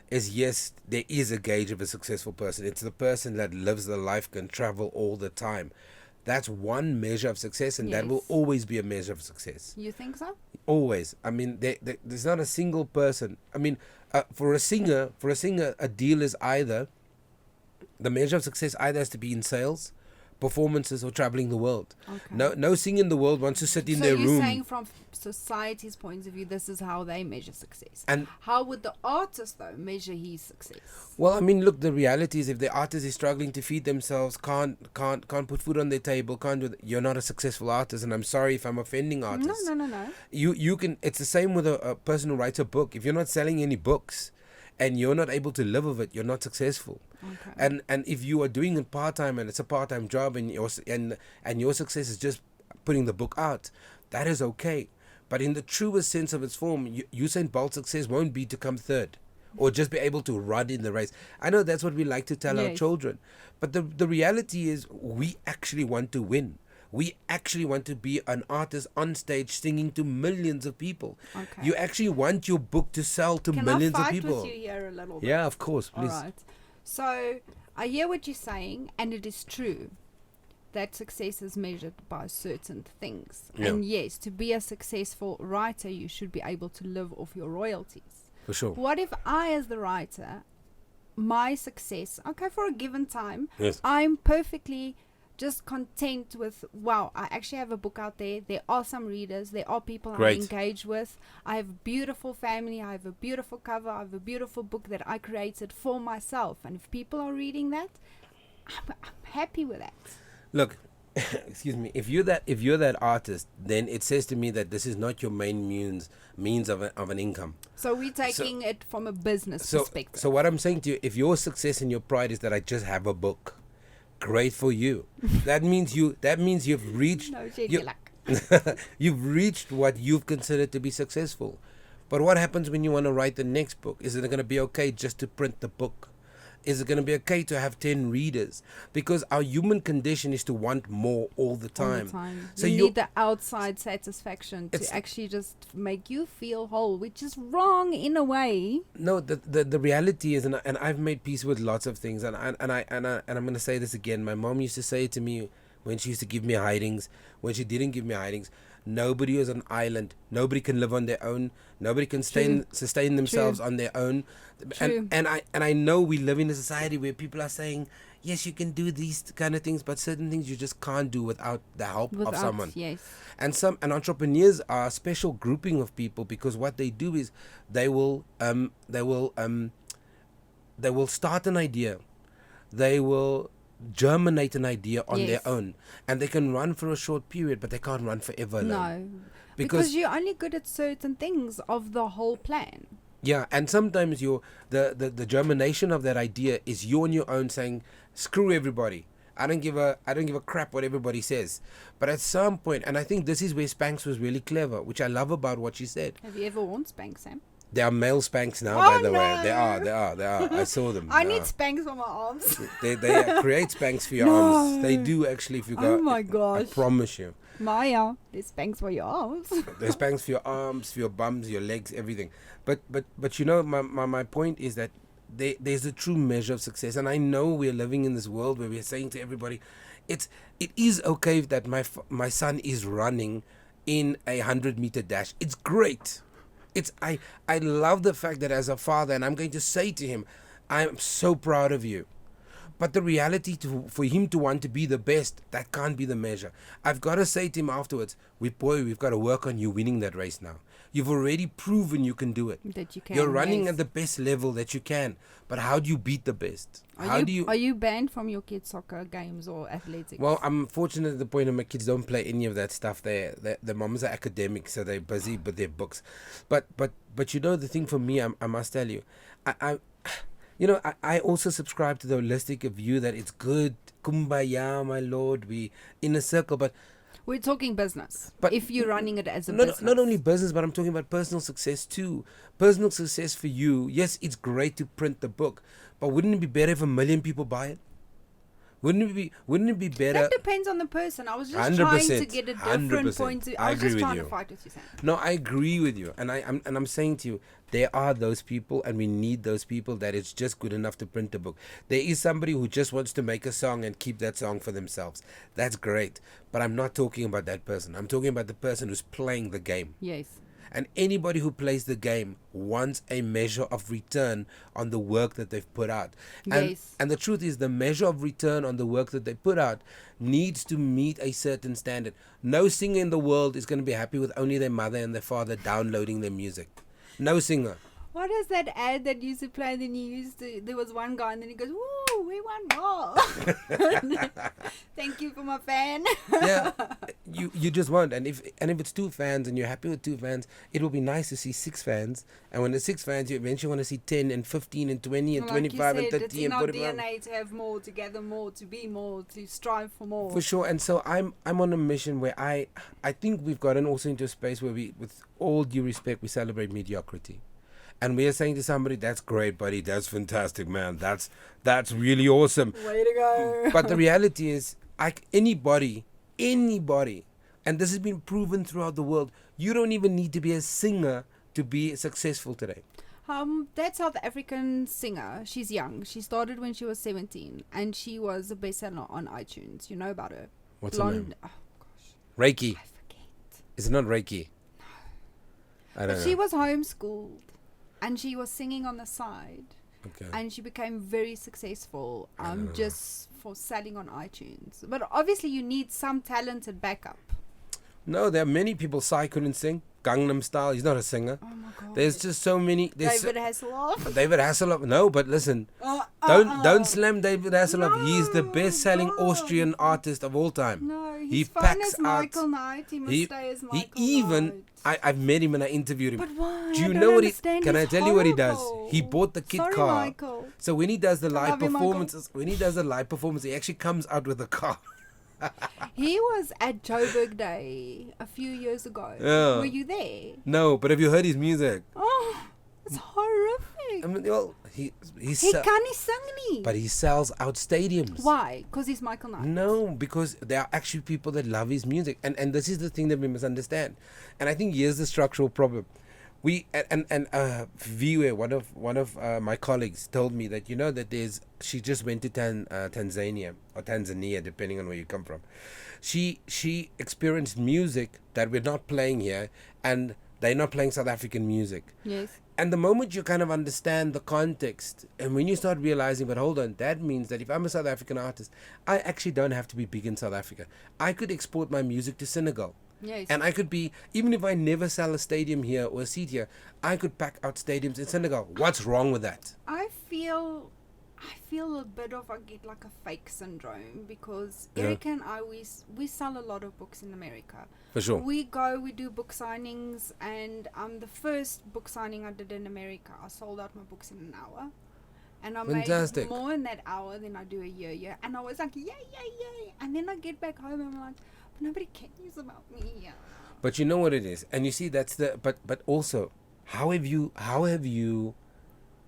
yes, there is a gauge of a successful person. It's the person that lives the life, can travel all the time. That's one measure of success, and that will Yes. always be a measure of success. You think so? Always. I mean, there's not a single person. I mean, for a singer, a deal is either, the measure of success either has to be in sales, performances, or traveling the world. Okay. No singer in the world wants to sit in so their you're room. saying from society's point of view, this is how they measure success. And How would the artist, though, measure his success? well, I mean, look, the reality is, if the artist is struggling to feed themselves, can't put food on their table, you're not a successful artist. And I'm sorry if I'm offending artists. No. You can. It's the same with a person who writes a book. If you're not selling any books, and you're not able to live with it, you're not successful. Okay. And if you are doing it part-time, and it's a part-time job, and your success is just putting the book out, that is okay. But in the truest sense of its form, Usain Bolt's success won't be to come third or just be able to run in the race. I know that's what we like to tell our Yes. children, but the reality is we actually want to win. We actually want to be an artist on stage singing to millions of people. Okay. You actually want your book to sell to Can millions I of fight people. with you here a little bit? Yeah, of course, All please. right. So I hear what you're saying, and it is true that success is measured by certain things. Yeah. And yes, to be a successful writer, you should be able to live off your royalties. For sure. What if I, as the writer, my success, okay, for a given time, Yes. I'm perfectly just content with, wow, I actually have a book out there. There are some readers. There are people Great. I engage with. I have a beautiful family. I have a beautiful cover. I have a beautiful book that I created for myself. And if people are reading that, I'm happy with that. Look, excuse me. If you're that artist, then it says to me that this is not your main means of an income. So we're taking it from a business So, perspective. so what I'm saying to you, if your success and your pride is that I just have a book, great for you. that means you've reached. No shade, you- luck. You've reached what you've considered to be successful. But what happens when you want to write the next book? Is it going to be okay just to print the book? Is it going to be okay to have 10 readers? Because our human condition is to want more all the All time. the time. So you you- need the outside satisfaction It's- to actually just make you feel whole, which is wrong in a way. No, the reality is, and I've made peace with lots of things, and I'm going to say this again. My mom used to say to me when she used to give me hidings, when she didn't give me hidings, nobody is an island. Nobody can live on their own. Nobody can sustain themselves on their own. True. And I know we live in a society where people are saying, yes, you can do these kind of things, but certain things you just can't do without the help of Without, someone. yes. And entrepreneurs are a special grouping of people, because what they do is they will start an idea, they will germinate an idea on Yes. their own, and they can run for a short period, but they can't run forever alone. No. Because- Because you're only good at certain things of the whole plan. Yeah, and sometimes the germination of that idea is you on your own saying, screw everybody. I don't give a crap what everybody says. But at some point, and I think this is where Spanx was really clever, which I love about what she said. Have you ever worn Spanx, Sam? There are male Spanx now, Oh, by the way. no. They are. I saw them. I They need are. Spanx for my arms. They create Spanx for your No. arms. They do actually if you go. Oh my I gosh. promise you. Maya, there's Spanx for your arms. There's Spanx for your arms, for your bums, your legs, everything. But you know, my point is that there's a true measure of success, and I know we're living in this world where we're saying to everybody, it is okay that my son is running in a 100-meter dash. It's great. I love the fact that as a father, and I'm going to say to him, I'm so proud of you. But the reality for him to want to be the best, that can't be the measure. I've got to say to him afterwards, we've got to work on you winning that race now. You've already proven you can do it. That you can. You're running yes. at the best level that you can. But how do you beat the best? Are you banned from your kids' soccer games or athletics? Well, I'm fortunate at the point that my kids don't play any of that stuff. The moms are academics, so they're busy with their books. But you know, the thing for me, I must tell you, I also subscribe to the holistic view that it's good, kumbaya, my lord, we in a circle, but we're talking business. But if you're running it as a not, business. not only business, but I'm talking about personal success too. Personal success for you, yes, it's great to print the book, but wouldn't it be better if 1 million people buy it? Wouldn't it be better? That depends on the person. I was just trying to 100%, get a different 100%. point. I I was agree just with trying you. to fight with you, Sam. No, I agree with you, and I'm saying to you, there are those people, and we need those people that it's just good enough to print a book. There is somebody who just wants to make a song and keep that song for themselves. That's great, but I'm not talking about that person. I'm talking about the person who's playing the game. Yes. And anybody who plays the game wants a measure of return on the work that they've put out. And, Yes. and the truth is, the measure of return on the work that they put out needs to meet a certain standard. No singer in the world is going to be happy with only their mother and their father downloading their music. No singer. What is that ad that used to play? And then there was one guy, and then he goes, "Woo, we want more." Thank you for my fan. Yeah, you just won't. And if it's 2 fans and you're happy with 2 fans, it will be nice to see 6 fans. And when there's 6 fans, you eventually want to see 10 and 15 and 20 and Like you 25 and said, 30 it's in and our 45. DNA to have more, to gather more, to be more, to strive for more. For sure. And so I'm on a mission where I think we've gotten also into a space where we, with all due respect, we celebrate mediocrity. and we are saying to somebody, "That's great, buddy. That's fantastic, man. That's really awesome." Way to go. But the reality is, anybody, and this has been proven throughout the world. You don't even need to be a singer to be successful today. That South African singer, she's young. She started when she was 17, and she was a bestseller on iTunes. You know about her? What's her name? Oh gosh, Reiki. I forget. Is it not Reiki? I don't But know. she was homeschooled, and she was singing on the side, Okay. and she became very successful just for selling on iTunes. But obviously, you need some talented backup. No, there are many people. Psy couldn't sing. Gangnam Style. He's not a singer. Oh my god. There's just so many. David Hasselhoff. David Hasselhoff. No, but listen. Don't slam David Hasselhoff. He's the best-selling Austrian artist of all time. No, he's He fine packs as Michael Knight. He must He, stay as he Michael even. Knight. I've met him and I interviewed him. But why? Do you I know don't what he? understand. Can I He's tell you what he does? horrible. He bought the kit Sorry, car. Michael. So when he does the live love you, Michael. performances, he actually comes out with a car. He was at Joburg Day a few years ago. Yeah. Were you there? No, but have you heard his music? Oh, it's horrific. I mean, well, he He se- can't sing nie. but he sells out stadiums. Why? Because he's Michael Knight. No, because there are actually people that love his music, and this is the thing that we must understand. And I think here's the structural problem. We Viwe, one of my colleagues, told me that that she just went to Tanzania or Tanzania, depending on where you come from. She experienced music that we're not playing here, and they're not playing South African music. Yes. And the moment you kind of understand the context, and when you start realizing, but hold on, that means that if I'm a South African artist, I actually don't have to be big in South Africa. I could export my music to Senegal. Yes. And I could be, even if I never sell a stadium here or a seat here, I could pack out stadiums in Senegal. What's wrong with that? I feel a bit of I get like a fake syndrome because Yeah. Eric and I we sell a lot of books in America. For sure. We do book signings, and the first book signing I did in America, I sold out my books in an hour. And I Fantastic. made more in that hour than I do a year. And I was like, yay. And then I get back home and I'm like, but nobody cares about me. But you know what it is, and you see that's the but also how have you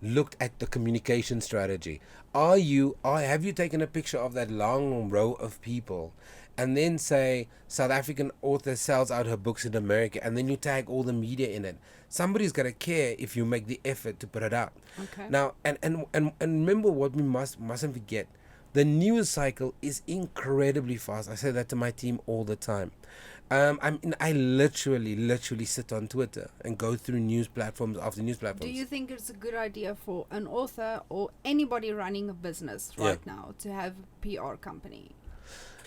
looked at the communication strategy? Have you taken a picture of that long row of people and then say South African author sells out her books in America, and then you tag all the media in it? Somebody's gonna care if you make the effort to put it out. Okay. Now and remember what we mustn't forget. The news cycle is incredibly fast. I say that to my team all the time. I literally sit on Twitter and go through news platforms after news platforms. Do you think it's a good idea for an author or anybody running a business right now to have a PR company?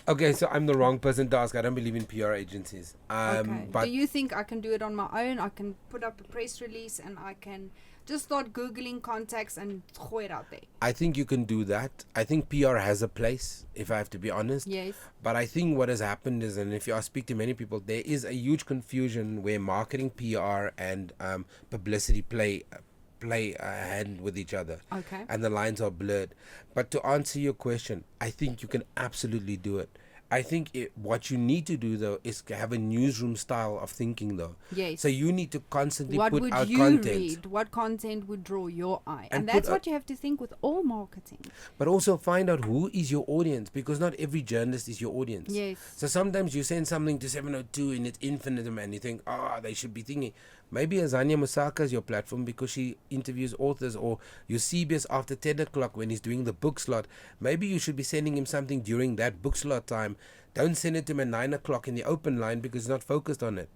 Okay, so I'm the wrong person to ask. I don't believe in PR agencies. Okay. But Do you think I can do it on my own? I can put up a press release and I can just start Googling contacts and throw it out there. I think you can do that. I think PR has a place, if I have to be honest. Yes. But I think what has happened is, and if I speak to many people, there is a huge confusion where marketing, PR, and publicity play a hand with each other. Okay. And the lines are blurred. But to answer your question, I think you can absolutely do it. I think what you need to do, though, is to have a newsroom style of thinking, though. Yes. So you need to constantly What put would out you content. read? What content would draw your eye? And And that's put what you have to think with all marketing. But also find out who is your audience, because not every journalist is your audience. Yes. So sometimes you send something to 702 in its infinitum and you think, they should be thinking. Maybe Azania Musaka is your platform because she interviews authors, or Eusebius after 10 o'clock when he's doing the book slot. Maybe you should be sending him something during that book slot time. Don't send it to him at 9 o'clock in the open line because he's not focused on it.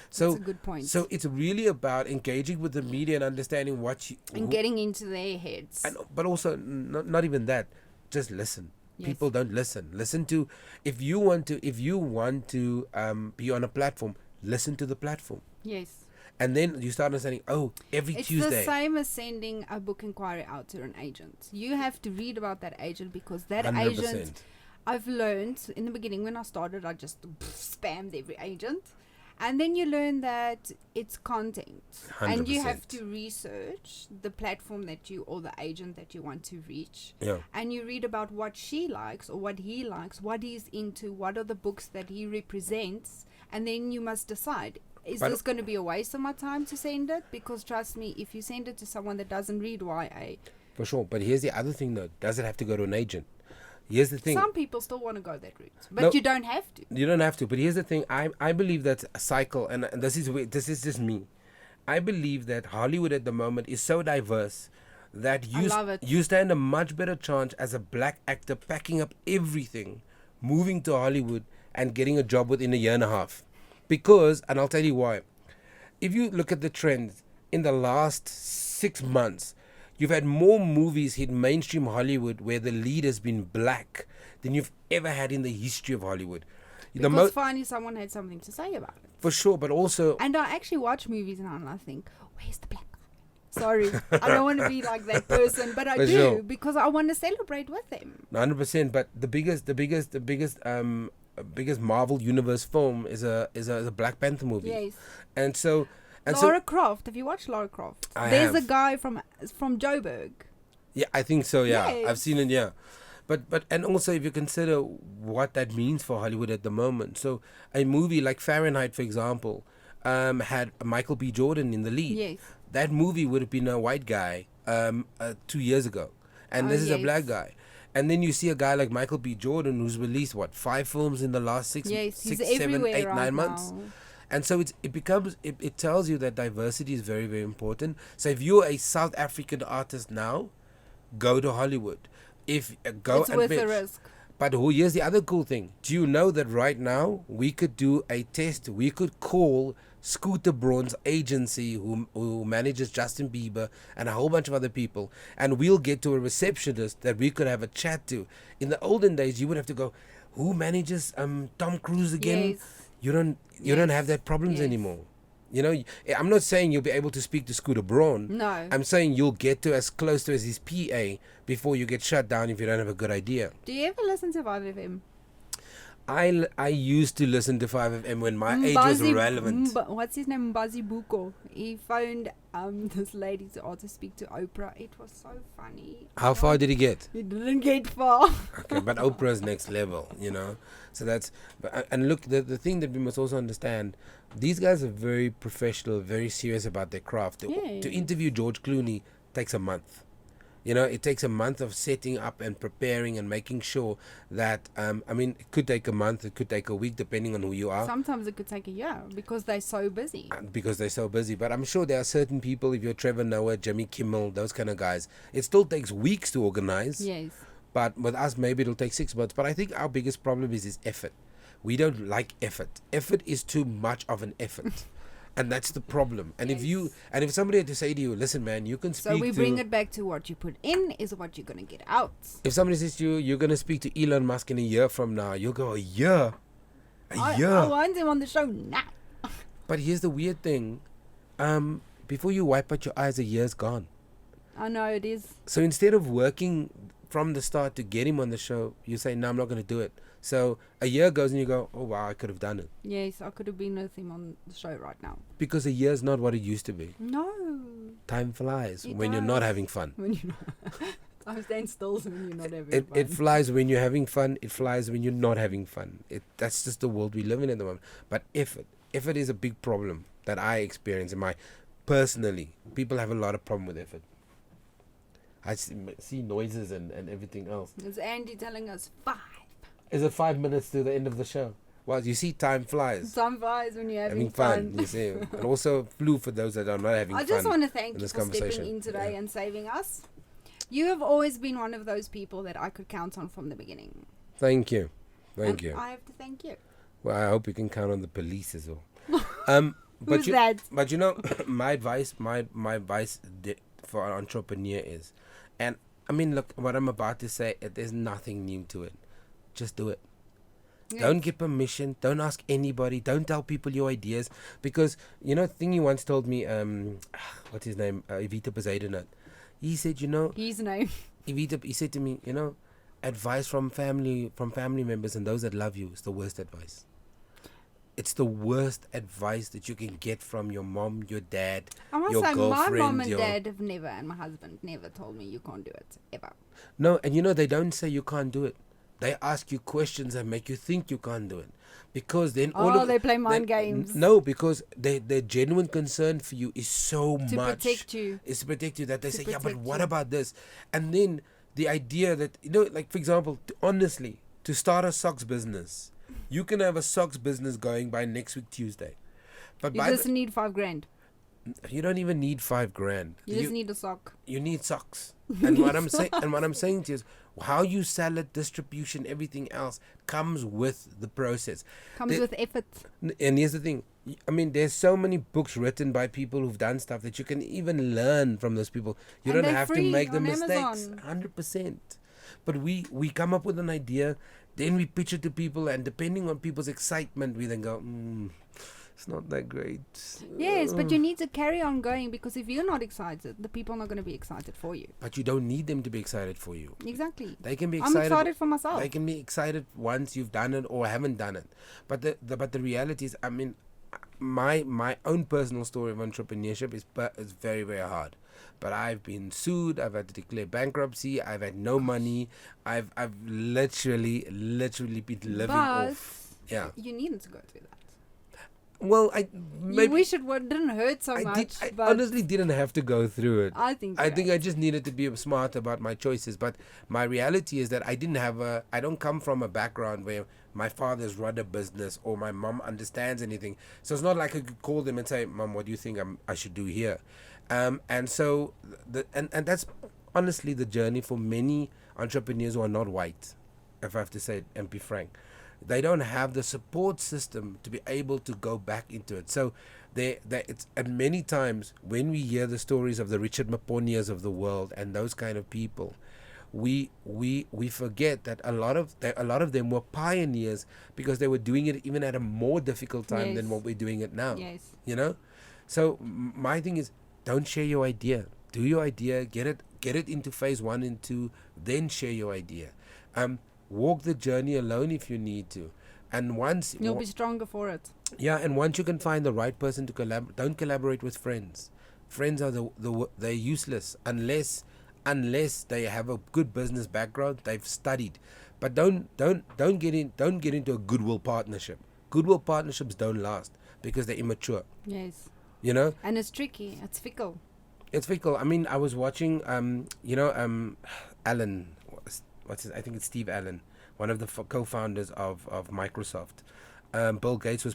So, That's a good point. So it's really about engaging with the media and understanding what you... And getting into their heads. But also, not even that. Just listen. Yes. People don't listen. Listen to... If you want to be on a platform, listen to the platform. Yes. And then you start understanding, every It's Tuesday. the same as sending a book inquiry out to an agent. You have to read about that agent because that 100%. agent, I've learned in the beginning when I started, I just spammed every agent. And then you learn that it's content. And you 100%. have to research the platform or the agent that you want to reach. Yeah. And you read about what she likes or what he likes, what he's into, what are the books that he represents. And then you must decide, is But- this going to be a waste of my time to send it? Because trust me, if you send it to someone that doesn't read YA, For sure. But here's the other thing, though. Does it have to go to an agent? Here's the thing. some people still want to go that route, but No. you don't have to. You don't have to. But here's the thing. I believe that a cycle, and this is just me. I believe that Hollywood at the moment is so diverse that I love it. you stand a much better chance as a black actor packing up everything, moving to Hollywood and getting a job within a year and a half. Because, and I'll tell you why. If you look at the trends in the last 6 months, you've had more movies hit mainstream Hollywood where the lead has been black than you've ever had in the history of Hollywood. Because finally someone had something to say about it. For sure, but also And I actually watch movies now and I think, where's the black guy? Sorry, I don't want to be like that person, but I For do sure. because I want to celebrate with them. 100%. But the biggest Marvel Universe film is a Black Panther movie. Yes. And so Laura Croft. Have you watched Laura Croft? I There's have. a guy from Joburg. yeah, I think so. Yeah, I've Yes. seen it. Yeah, but and also if you consider what that means for Hollywood at the moment, so a movie like Fahrenheit, for example, had Michael B. Jordan in the lead. Yes. That movie would have been a white guy 2 years ago, and Oh, this is a yes. black guy. And then you see a guy like Michael B. Jordan who's released 5 films in the last six, Yes, he's 7, everywhere 8, right 9 months. now. And so it tells you that diversity is very, very important. So if you're a South African artist now, go to Hollywood. If go It's and worth the pitch. risk. But here's the other cool thing. Do you know that right now we could do a test? We could call Scooter Braun's agency, who manages Justin Bieber and a whole bunch of other people, and we'll get to a receptionist that we could have a chat to. In the olden days, you would have to go, who manages Tom Cruise again? Yes. You don't Yes. have that problems Yes. anymore. You know, I'm not saying you'll be able to speak to Scooter Braun. No. I'm saying you'll get to as close to as his PA before you get shut down if you don't have a good idea. Do you ever listen to 5FM? I used to listen to 5FM when my age was relevant. What's his name? Mbazi Buko. He phoned this lady to ask to speak to Oprah. It was so funny. How far did he get? He didn't get far. Okay, but Oprah's next level, you know. So that's and look, the thing that we must also understand, these guys are very professional, very serious about their craft. To Yes. interview George Clooney takes a month. You know, it takes a month of setting up and preparing and making sure that it could take a month, it could take a week, depending on who you are. Sometimes it could take a year because they're so busy. Because they're so busy. But I'm sure there are certain people, if you're Trevor Noah, Jimmy Kimmel, those kind of guys, it still takes weeks to organize. Yes. But with us, maybe it'll take 6 months. But I think our biggest problem is effort. We don't like effort. Effort is too much of an effort. And that's the problem. And if somebody had to say to you, listen, man, you can speak So we to... bring it back to what you put in is what you're going to get out. If somebody says to you, you're going to speak to Elon Musk in a year from now, you'll go, a year? A year? I want him on the show now. But here's the weird thing. Before you wipe out your eyes, a year's gone. I know it is. So instead of working from the start to get him on the show, you say, no, I'm not going to do it. So a year goes and you go, oh, wow, I could have done it. Yes, I could have been with him on the show right now. Because a year's not what it used to be. No. Time flies It when you're not does. having fun. When you're not. Time stands still when you're not having It fun. flies when you're having fun. It flies when you're not having fun. That's just the world we live in at the moment. But effort is a big problem that I experience in my... Personally, people have a lot of problem with effort. I see noises and everything else. It's Andy telling us 5. Is it 5 minutes to the end of the show? Well, you see, time flies. Time flies when you're Having having fun, you see. And also flu for those that are not having I fun. just want to thank in you this for stepping conversation. in today Yeah. and saving us. You have always been one of those people that I could count on from the beginning. Thank you. Thank And you. I have to thank you. Well, I hope you can count on the police as well. But Who's you, that? But you know, my advice for an entrepreneur is, and I mean, look, what I'm about to say, there's nothing new to it. Just do it. Yes. Don't get permission. Don't ask anybody. Don't tell people your ideas. Because, you know, Thingy once told me, what's his name? Evita Poseidonut. He said, you know, His name. he said to me, you know, advice from family members and those that love you is the worst advice. It's the worst advice that you can get from your mom, your dad, I must your say, my girlfriend. mom and your... dad have never, and my husband never told me you can't do it, ever. No, and you know, they don't say you can't do it. they ask you questions that make you think you can't do it. Because then all they play mind games. No, because their genuine concern for you is so To much. protect you. It's to protect you that they To say, yeah, but protect what you. about this? And then the idea that, like, for example, honestly, to start a socks business, you can have a socks business going by next week Tuesday. But You by just need $5,000. you don't even need $5,000. You just need a sock. You need socks. And what I'm saying to you is how you sell it, distribution, everything else comes with the process. Comes The- with effort. And here's the thing. I mean, there's so many books written by people who've done stuff that you can even learn from those people. You And don't they're have to free make the on mistakes. Amazon. 100%. But we come up with an idea, then we pitch it to people, and depending on people's excitement, we then go, it's not that great. Yes, but you need to carry on going, because if you're not excited, the people are not going to be excited for you. But you don't need them to be excited for you. Exactly. They can be I'm excited. excited for myself. They can be excited once you've done it or haven't done it. But the reality is, I mean, my own personal story of entrepreneurship is very, very hard. But I've been sued. I've had to declare bankruptcy. I've had no money. I've literally been living But off. Yeah. you needed to go through that. Well, I You maybe wish it didn't hurt so I much. I but honestly didn't have to go through it. I think I just needed to be smart about my choices. But my reality is that I don't come from a background where my father's run a business or my mom understands anything. So it's not like I could call them and say, Mom, what do you think I should do here? And so, and that's honestly the journey for many entrepreneurs who are not white, if I have to say it and be frank. They don't have the support system to be able to go back into it. So it's and many times when we hear the stories of the Richard Maponias of the world and those kind of people, we forget that a lot of them were pioneers because they were doing it even at a more difficult time than Yes. what we're doing it now. Yes. So my thing is, don't share your idea. Do your idea, get it into phase 1 and 2, then share your idea. Walk the journey alone if you need to. And once You'll be stronger for it. and once you can find the right person to collaborate, don't collaborate with friends. Friends are they're useless unless they have a good business background, they've studied. But don't get into a goodwill partnership. Goodwill partnerships don't last because they're immature. Yes. And it's tricky. It's fickle. It's fickle. I mean, I was watching Alan, I think it's Steve Allen, one of the co-founders of Microsoft. Bill Gates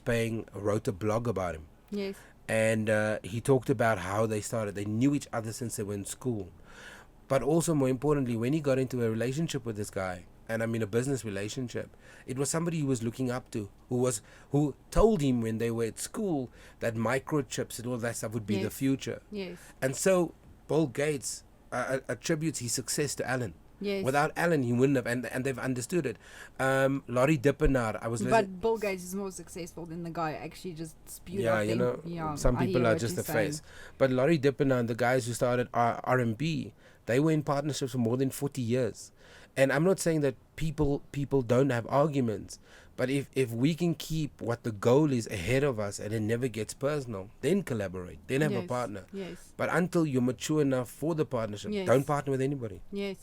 wrote a blog about him. Yes. And he talked about how they started. They knew each other since they were in school. But also, more importantly, when he got into a relationship with this guy, and I mean a business relationship, it was somebody he was looking up to, who told him when they were at school that microchips and all that stuff would be the Yes. future. Yes. And so Bill Gates attributes his success to Alan. Yes. Without Alan, he wouldn't have, and they've understood it. Laurie Dippenaar, I was listening. But Bill Gates is more successful than the guy actually just spewed Yeah, out you there. know, some I people hear are what just you're a saying. face. But Laurie Dippenaar and the guys who started R&B, they were in partnerships for more than 40 years. And I'm not saying that people don't have arguments, but if we can keep what the goal is ahead of us and it never gets personal, then collaborate, then have a Yes. partner. Yes. But until you're mature enough for the partnership, Yes. don't partner with anybody. Yes.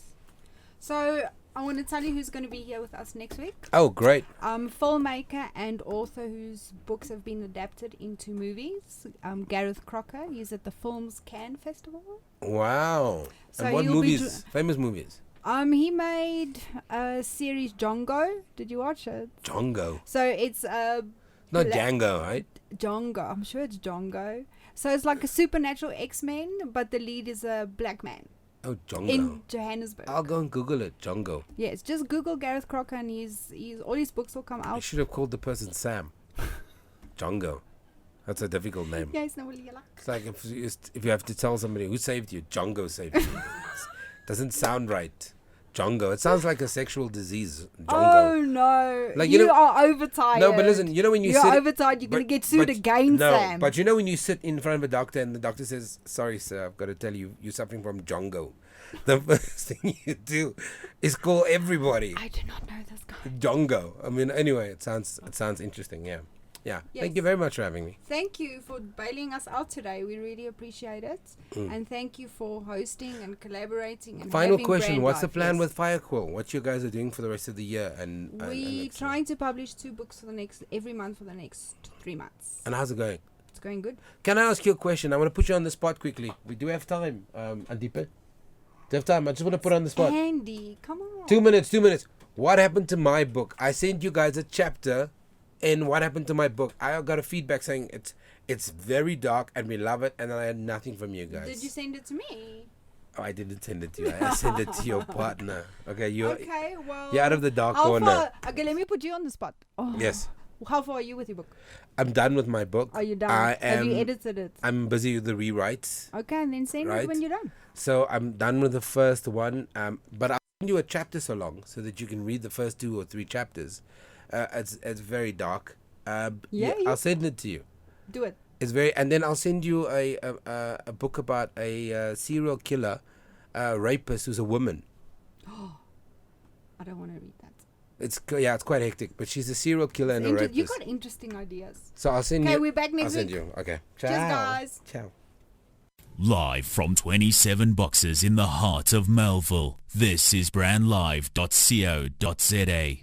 So I want to tell you who's going to be here with us next week. Oh, great. Filmmaker and author whose books have been adapted into movies. Gareth Crocker. He's at the Films Cannes Festival. Wow. So and what he'll be movies? Famous movies? He made a series Django. Did you watch it? Django. So it's Not Black- Django, right? Django. I'm sure it's Django. So it's like a supernatural X-Men, but the lead is a black man Oh, Django. in Johannesburg. I'll go and Google it. Django. Yes, just Google Gareth Crocker and he's all his books will come I out. should have called the person Sam. Django. That's a difficult name. Ja, is nou wel lekker. It's like if you have to tell somebody who saved you, Django saved you. Doesn't sound right. Django. It sounds like a sexual disease. Django. Oh no! Like, you you know- are overtired. No, but listen, you know when you You're sit... overtired. You're gonna but- get sued but- again, no, Sam. but you know when you sit in front of a doctor and the doctor says, "Sorry, sir, I've got to tell you, you're suffering from Django." The first thing you do is call everybody I do not know this guy. Django. I mean, anyway, it sounds interesting. Yeah. Yeah. Yes. Thank you very much for having me. Thank you for bailing us out today. We really appreciate it. And thank you for hosting and collaborating. And Final having question. Brand What's the Life. plan Yes. with Firequill? What you guys are doing for the rest of the year? We trying to publish 2 books for every month for the next 3 months. And how's it going? It's going good. Can I ask you a question? I want to put you on the spot quickly. We do have time, Andipa. Do you have time? I just want to put on the spot. Andy, come on. 2 minutes, 2 minutes. What happened to my book? I sent you guys a chapter in what happened to my book. I got a feedback saying it's very dark and we love it, and then I had nothing from you guys. Did you send it to me? Oh, I didn't send it to you. I sent it to your partner. Okay, you're Well, out of the dark how corner. far? Okay, let me put you on the spot. Oh. Yes. How far are you with your book? I'm done with my book. Are you done? I Have you am- edited it? I'm busy with the rewrites. Okay, and then send Right. it when you're done. So I'm done with the first one. But I'll send you a chapter so long so that you can read the first 2 or 3 chapters. It's very dark. Yeah. I'll send it to you. Do it. It's very, and then I'll send you a book about a serial killer, rapist who's a woman. I don't want to read that. It's quite hectic, but she's a serial killer and a rapist. You got interesting ideas. So I'll send Okay, you. we're back I'll next send week. you. Okay. Cheers, Ciao. guys. Ciao. Live from 27 Boxes in the heart of Melville, this is brandlive.co.za.